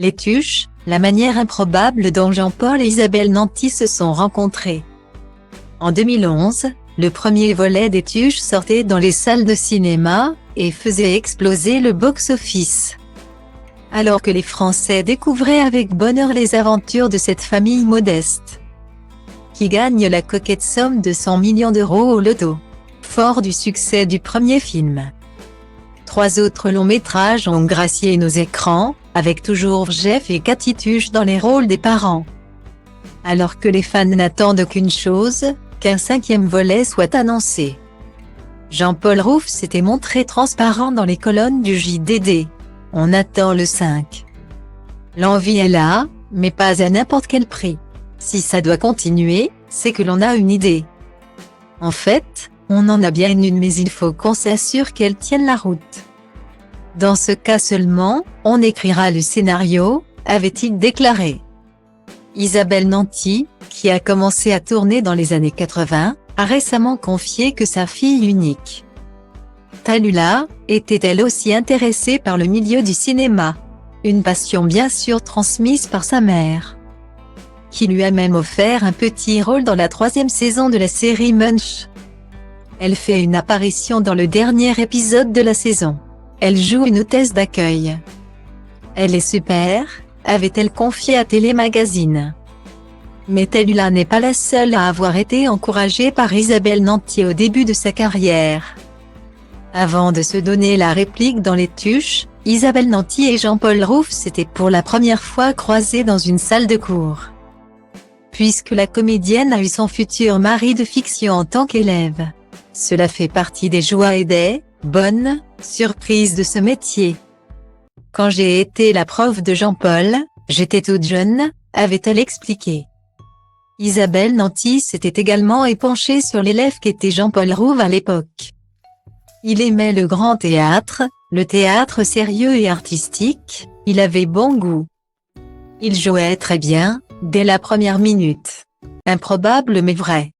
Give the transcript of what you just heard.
Les Tuches, la manière improbable dont Jean-Paul et Isabelle Nanty se sont rencontrés. En 2011, le premier volet des Tuches sortait dans les salles de cinéma, et faisait exploser le box-office. Alors que les Français découvraient avec bonheur les aventures de cette famille modeste, qui gagne la coquette somme de 100 millions d'euros au loto, fort du succès du premier film. 3 autres longs métrages ont gracié nos écrans, avec toujours Jeff et Cathy Tuche dans les rôles des parents. Alors que les fans n'attendent qu'une chose, qu'un 5e volet soit annoncé. Jean-Paul Rouff s'était montré transparent dans les colonnes du JDD. On attend le 5. L'envie est là, mais pas à n'importe quel prix. Si ça doit continuer, c'est que l'on a une idée. En fait, on en a bien une mais il faut qu'on s'assure qu'elle tienne la route. Dans ce cas seulement, on écrira le scénario, avait-il déclaré. Isabelle Nanty, qui a commencé à tourner dans les années 80, a récemment confié que sa fille unique, Tallulah, était elle aussi intéressée par le milieu du cinéma. Une passion bien sûr transmise par sa mère, qui lui a même offert un petit rôle dans la 3e saison de la série Munch. Elle fait une apparition dans le dernier épisode de la saison. Elle joue une hôtesse d'accueil. Elle est super, avait-elle confié à Télémagazine. Mais Tallulah n'est pas la seule à avoir été encouragée par Isabelle Nanty au début de sa carrière. Avant de se donner la réplique dans Les Tuches, Isabelle Nanty et Jean-Paul Rouff s'étaient pour la première fois croisés dans une salle de cours. Puisque la comédienne a eu son futur mari de fiction en tant qu'élève. Cela fait partie des joies et des bonnes surprises de ce métier. Quand j'ai été la prof de Jean-Paul, j'étais toute jeune, avait-elle expliqué. Isabelle Nanty s'était également épanchée sur l'élève qu'était Jean-Paul Rouff à l'époque. Il aimait le grand théâtre, le théâtre sérieux et artistique, il avait bon goût. Il jouait très bien, dès la première minute. Improbable mais vrai.